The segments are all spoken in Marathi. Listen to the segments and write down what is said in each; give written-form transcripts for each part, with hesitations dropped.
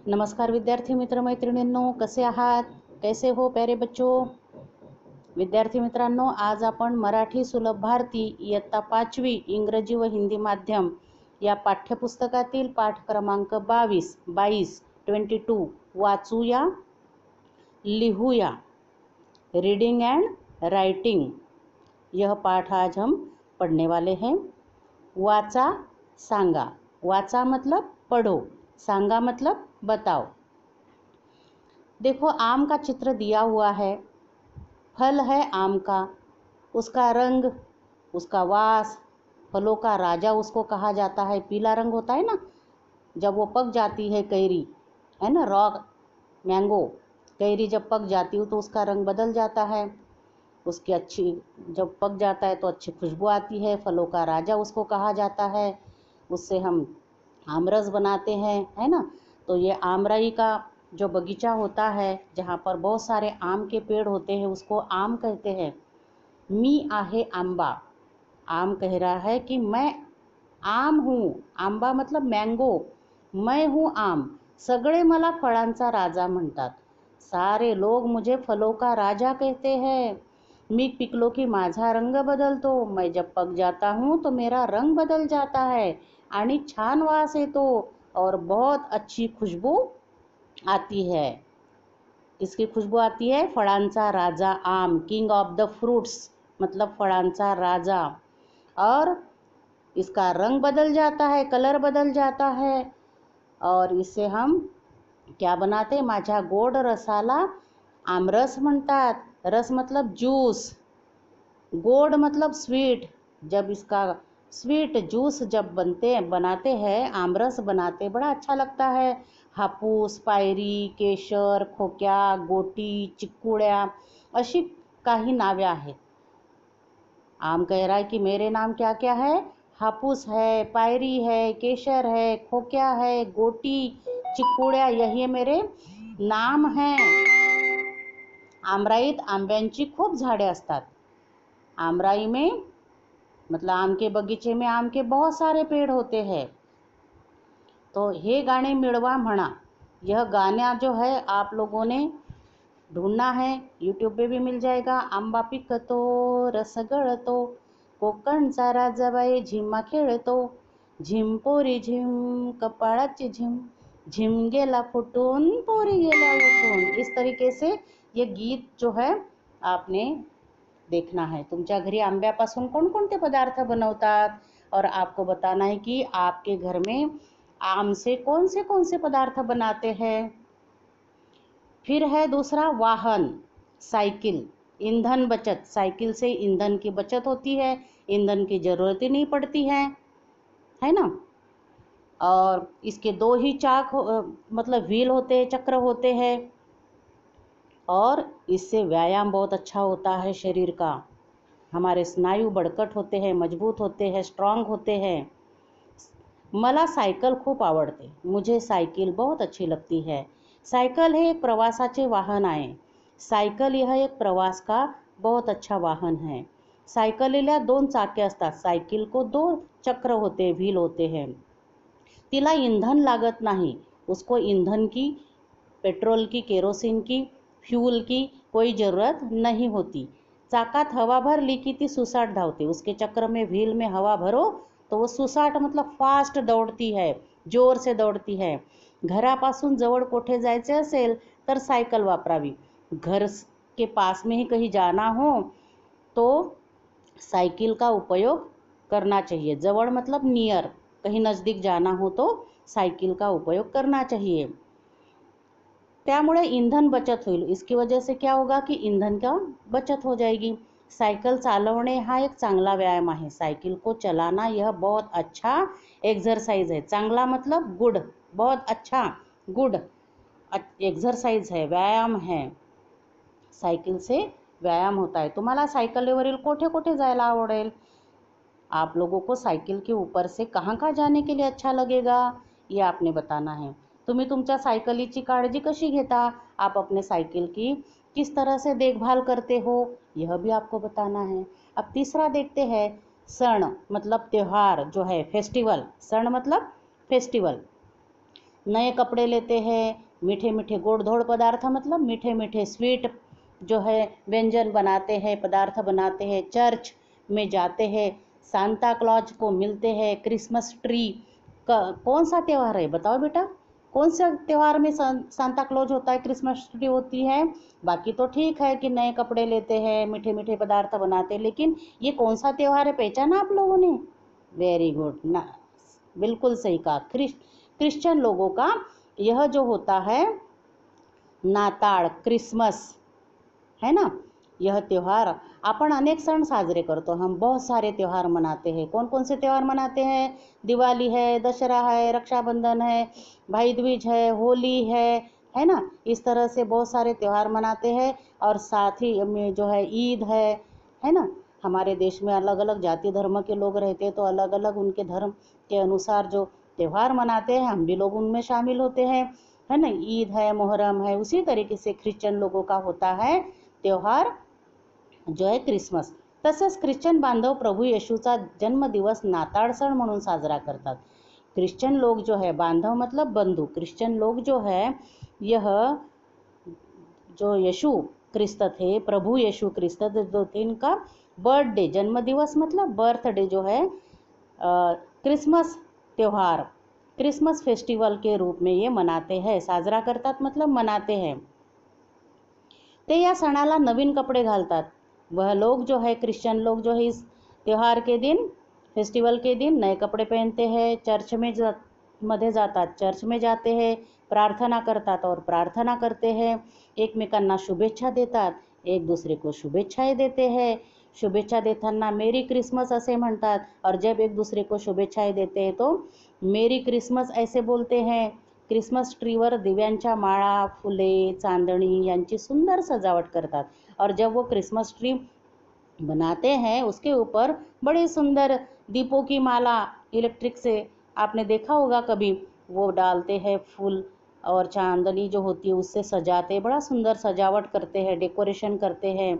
नमस्कार विद्यार्थी मित्र मैत्रिणींनो, कसे आहात? कैसे हो प्यारे बच्चों? विद्यार्थी मित्रांनो, आज आपण मराठी सुलभ भारती इयत्ता 5वी इंग्रजी व हिंदी माध्यम या पाठ्यपुस्तकातील पाठ क्रमांक 22 वाचूया, लिहूया, रीडिंग एंड राइटिंग। यह पाठ आज हम पढ़ने वाले हैं। वाचा सांगा। वाचा मतलब पढ़ो, सांगा मतलब बताओ। देखो, आम का चित्र दिया हुआ है। फल है आम का, उसका रंग, उसका वास, फलों का राजा उसको कहा जाता है। पीला रंग होता है ना जब वो पक जाती है कैरी, है ना, रॉ मैंगो कैरी जब पक जाती हो तो उसका रंग बदल जाता है। उसकी अच्छी जब पक जाता है तो अच्छी खुशबू आती है। फलों का राजा उसको कहा जाता है। उससे हम आमरस बनाते हैं, है ना। तो ये आमराई का जो बगीचा होता है जहाँ पर बहुत सारे आम के पेड़ होते हैं उसको आम कहते हैं। मी आहे आंबा। आम कह रहा है कि मैं आम हूँ। आंबा मतलब मैंगो। मैं हूँ आम। सगळे मला फळांचा राजा म्हणतात। सारे लोग मुझे फलों का राजा कहते हैं। मी पिकलो की माझा रंग बदलतो। मैं जब पक जाता हूँ तो मेरा रंग बदल जाता है आणि छान वास येतो और बहुत अच्छी खुशबू आती है। किसकी खुशबू आती है? फळांचा राजा आम, किंग ऑफ द फ्रूट्स मतलब फळांचा राजा। और इसका रंग बदल जाता है, कलर बदल जाता है और इसे हम क्या बनाते? माझ्या गोड रसाला आमरस म्हणतात। रस मतलब जूस, गोड मतलब स्वीट। जब इसका स्वीट जूस जब बनाते हैं, आमरस बनाते, बड़ा अच्छा लगता है। हापूस, पायरी, केशर, खोक्या, गोटी, चिक्कुड्या अशी काही नावे आहेत। आम कह रहा है कि मेरे नाम क्या क्या है? हापूस है, पायरी है, केशर है, खोक्या है, गोटी, चिक्कुड्या, यही मेरे नाम हैं। आमराईत आंब्यांची खूप झाडे असतात। आमराई में मतलब आम के बगीचे में आम के बहुत सारे पेड़ होते हैं। तो हे गाणे मिळवा म्हणा। यह गाना जो है आप लोगों ने ढूंढना है, यूट्यूब पे भी मिल जाएगा। आंबा पिकतो, रस गळतो, कोकणचा राजाबाई झिम्मा खेळतो, झिम पोरी झिम, कपाळाची झिम, झिम गेला फुटून, पोरी गेल्या उठून। इस तरीके से ये गीत जो है आपने देखना है। तुमच्या घरी आंब्यापासून कोणकोणते पदार्थ बनवतात और आपको बताना है कि आपके घर में आम से कौन से पदार्थ बनाते हैं। फिर है दूसरा वाहन, साइकिल। ईंधन बचत, साइकिल से ईंधन की बचत होती है, ईंधन की जरूरत ही नहीं पड़ती है ना। और इसके दो ही मतलब व्हील होते हैं, चक्र होते हैं। और इससे व्यायाम बहुत अच्छा होता है शरीर का। हमारे स्नायु बड़कट होते हैं, मजबूत होते हैं, स्ट्रांग होते हैं। मला सायकल खूप आवडते। मुझे सायकल बहुत अच्छी लगती है। सायकल हे एक प्रवासाचे वाहन आहे। सायकल यह एक प्रवास का बहुत अच्छा वाहन है। सायकलीला 2 चाके असतात। सायकल को 2 चक्र होते, व्हील होते हैं। तिला ईंधन लागत नाही। उसको ईंधन की, पेट्रोल की, केरोसिन की, फ्यूल की कोई ज़रूरत नहीं होती। चाकात हवा भरली की ती सुसाट धावते। उसके चक्र में, व्हील में हवा भरो तो वो सुसाट मतलब फास्ट दौड़ती है, जोर से दौड़ती है। घरापासून जवळ कोठे जायचे असेल तर सायकल वापरावी। घर के पास में ही कहीं जाना हो तो साइकिल का उपयोग करना चाहिए। जवळ मतलब नियर, कहीं नज़दीक जाना हो तो साइकिल का उपयोग करना चाहिए। त्यामुळे ईंधन बचत होईल। इसकी वजह से क्या होगा कि ईंधन का बचत हो जाएगी। साइकिल चालवणे हा एक चांगला व्यायाम आहे। साइकिल को चलाना यह बहुत अच्छा एक्सरसाइज है। चांगला मतलब गुड, बहुत अच्छा, गुड एक्सरसाइज है, व्यायाम है। साइकिल से व्यायाम होता है। तुम्हाला सायकलीवरील कोठे कोठे जायला आवडेल? आप लोगों को साइकिल के ऊपर से कहाँ कहाँ जाने के लिए अच्छा लगेगा, ये आपने बताना है। तुम्ही तुमच्या सायकलीची काळजी कशी घेता? आप अपने साइकिल की किस तरह से देखभाल करते हो, यह भी आपको बताना है। अब तीसरा देखते हैं, सण मतलब त्यौहार जो है, फेस्टिवल। सण मतलब फेस्टिवल। नए कपड़े लेते हैं, मीठे मीठे गोड़-धोड़ पदार्थ मतलब मीठे मीठे स्वीट जो है व्यंजन बनाते हैं, पदार्थ बनाते हैं, चर्च में जाते हैं, सांता क्लॉज को मिलते हैं, क्रिसमस ट्री का कौन सा त्यौहार है बताओ बेटा? कौन से त्यौहार में सांता क्लॉज होता है, क्रिसमस ट्री होती है? बाकी तो ठीक है कि नए कपड़े लेते हैं, मीठे मीठे पदार्थ बनाते हैं, लेकिन ये कौन सा त्यौहार है, पहचाना आप लोगों ने? वेरी गुड ना, बिल्कुल सही कहा। क्रिश्चियन लोगों का यह जो होता है नाताळ, क्रिसमस है ना, यह त्यौहार आपण अनेक सण साजरे करतो, हम बहुत सारे त्यौहार मनाते हैं। कौन कौन से त्यौहार मनाते हैं? दिवाली है, दशहरा है, रक्षाबंधन है, भाई दूज है, होली है ना, इस तरह से बहुत सारे त्यौहार मनाते हैं। और साथ ही में जो है ईद है ना, हमारे देश में अलग अलग जाति धर्म के लोग रहते हैं, तो अलग अलग उनके धर्म के अनुसार जो त्यौहार मनाते हैं हम भी लोग उनमें शामिल होते हैं, है ना। ईद है, मोहर्रम है, उसी तरीके से क्रिश्चियन लोगों का होता है त्यौहार जो आहे क्रिसमस। तसंच ख्रिश्चन बांधव प्रभू येशूचा जन्मदिवस नाताळ सण म्हणून साजरा करतात। क्रिश्चियन लोग जो है, बांधव मतलब बंधु, क्रिश्चियन लोग जो है यह जो यीशु क्रिस्त थे, प्रभु यीशु क्रिस्त जो थे, इनका बर्थडे, जन्मदिवस मतलब बर्थडे जो है क्रिसमस त्यौहार, क्रिसमस फेस्टिवल के रूप में ये मनाते हैं, साजरा करतात मतलब मनाते हैं। ते या सणाला नवीन कपडे घालतात। वह लोग जो है, क्रिश्चियन लोग जो है इस त्यौहार के दिन, फेस्टिवल के दिन नए कपड़े पहनते हैं, चर्च में मध्ये जातात, चर्च में जाते हैं, प्रार्थना करतात और प्रार्थना करते हैं, एकमेकांना शुभेच्छा देतात, एक दूसरे को शुभेच्छाएं देते हैं। शुभेच्छा देताना मेरी क्रिसमस ऐसे म्हणतात, और जब एक दूसरे को शुभेच्छाएं देते हैं तो मेरी क्रिसमस ऐसे बोलते हैं। क्रिसमस ट्रीवर दिव्यांच्या माळा, फुले, चांदणी यांची सुंदर सजावट करतात, और जब वो क्रिसमस ट्री बनाते हैं उसके ऊपर बड़े सुंदर दीपों की माला इलेक्ट्रिक से, आपने देखा होगा कभी, वो डालते हैं फूल और चांदनी जो होती है उससे सजाते, बड़ा सुंदर सजावट करते हैं, डेकोरेशन करते हैं,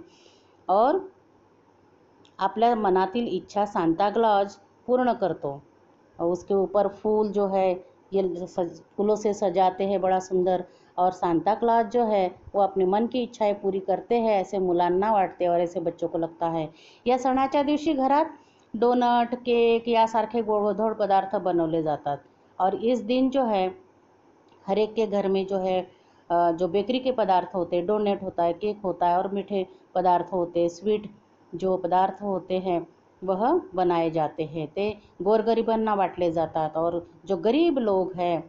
और आपल्या मनातील इच्छा सांता क्लॉज पूर्ण करतो। और उसके ऊपर फूल जो है ये फूलों से सजाते हैं बड़ा सुंदर, और सांता क्लॉज जो है वो अपने मन की इच्छाएं पूरी करते हैं, ऐसे मुलांना वाटते और ऐसे बच्चों को लगता है। या सणाच्या दिवशी घरात डोनट, केक यासारखे गोडधोड पदार्थ बनवले जातात, और इस दिन जो है हर एक के घर में जो है जो बेकरी के पदार्थ होते हैं, डोनेट होता है, केक होता है, और मीठे पदार्थ होते हैं, स्वीट जो पदार्थ होते हैं वह बनाए जाते हैं, ते गोरगरिबांना वाटले जातात, और जो गरीब लोग हैं,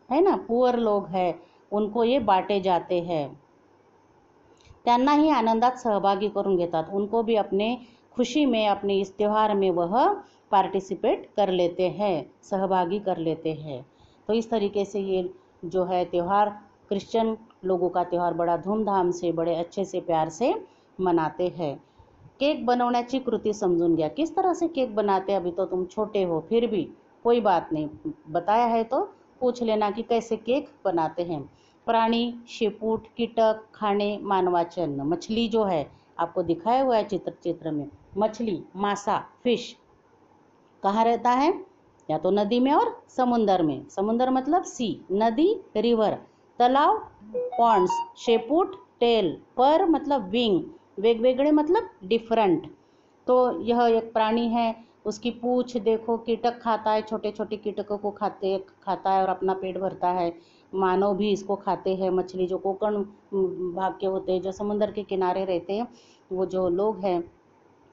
है ना, पुअर लोग हैं, उनको ये बांटे जाते हैं, त्यांनाही आनंदात सहभागी करून घेतात, उनको भी अपने खुशी में, अपने इस त्यौहार में वह पार्टिसिपेट कर लेते हैं, सहभागी कर लेते हैं। तो इस तरीके से ये जो है त्यौहार, क्रिश्चियन लोगों का त्यौहार बड़ा धूमधाम से, बड़े अच्छे से, प्यार से मनाते हैं। केक बनवण्याची कृती समझून घ्या। किस तरह से केक बनाते हैं? अभी तो तुम छोटे हो, फिर भी कोई बात नहीं, बताया है तो पूछ लेना कि कैसे केक बनाते हैं। प्राणी, शेपूट, कीटक, खाने, मानवाचे अन्न। मछली जो है आपको दिखाया हुआ है चित्र में, मछली, मासा, फिश कहाँ रहता है? या तो नदी में और समुंदर में। समुंदर मतलब सी, नदी रिवर, तालाव पॉन्ड्स, शेपूट टेल, पर मतलब विंग, वेगवेगळे मतलब डिफरेंट। तो यह एक प्राणी है, उसकी पूछ देखो, कीटक खाता है, छोटे छोटे कीटकों को खाता है और अपना पेट भरता है। मानव भी इसको खाते हैं। मछली जो कोकण भाग के होते हैं, जो समुद्र के किनारे रहते हैं, वो जो लोग हैं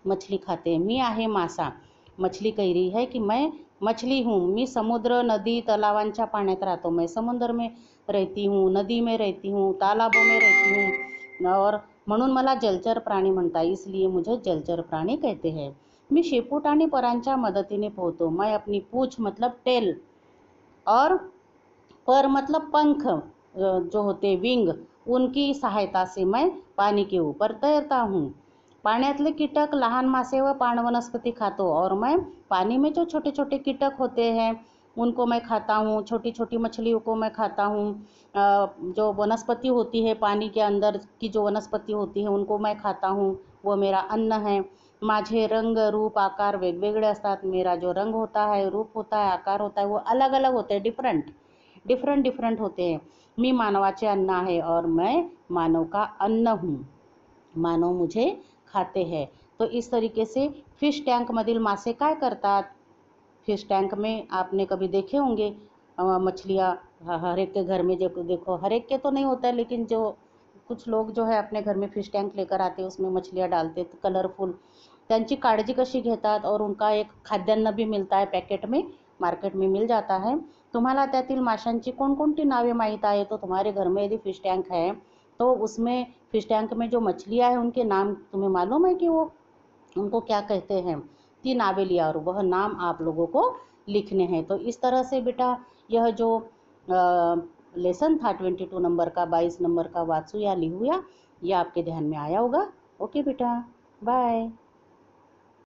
मछली खाते हैं। मी आहे मासा, मछली कह रही है कि मैं मछली हूँ, मी समुद्र, नदी, तलावांच्या पाण्यात राहतो, मैं समुद्र में रहती हूँ, नदी में रहती हूँ, तालाबों में रहती हूँ, और म्हणून मला जलचर प्राणी म्हणतात, इसलिए मुझे जलचर प्राणी कहते हैं। मी शेपूट आणि परांच्या मदतीने पोहतो, मैं अपनी पूछ मतलब टेल, और पर मतलब पंख जो होते विंग, उनकी सहायता से मैं पानी के ऊपर तैरता हूँ। पाण्यातले कीटक, लहान मासे व पाणवनस्पती खातो, और मैं पानी में जो छोटे छोटे कीटक होते हैं उनको मैं खाता हूँ, छोटी छोटी मछलियों को मैं खाता हूँ। जो वनस्पति होती है पानी के अंदर की, जो वनस्पति होती है उनको मैं खाता हूँ, वो मेरा अन्न है। माझे रंग, रूप, आकार वेगवेगळे असतात, मेरा जो रंग होता है, रूप होता है, आकार होता है, वो अलग अलग होते हैं, डिफरेंट। डिफरेंट डिफरेंट होते हैं. मी मानवाचे अन्न आहे और मैं मानव का अन्न हूँ. मानव मुझे खाते हैं. तो इस तरीके से फिश टँक मधील मासे काय करतात. फिश टँक में आपने कभी देखे होंगे मछलियाँ. हर एक के घर में जो देखो, हर एक के तो नहीं होता है, लेकिन जो कुछ लोग जो है अपने घर में फिश टँक लेकर आते, उसमें मछलियाँ डालते कलरफुल. त्यांची काळजी कशी घेतात और उनका एक खाद्यान्न भी मिलता है पॅकेट में, मार्केट में मिल जाता है. तुम्हाला त्यातील माशांची कोणकोणती नावे माहीत आहे. तो तुम्हारे घर में यदि फिश टँक है तो उसमें फिश टैंक में जो मछलियाँ हैं उनके नाम तुम्हें मालूम है कि वो उनको क्या कहते हैं. ती नावे लिया और वह नाम आप लोगों को लिखने हैं. तो इस तरह से बेटा यह जो लेसन था 22 नंबर का, 22 नंबर का वाचूया लिहूया, ये आपके ध्यान में आया होगा. ओके बेटा, बाय.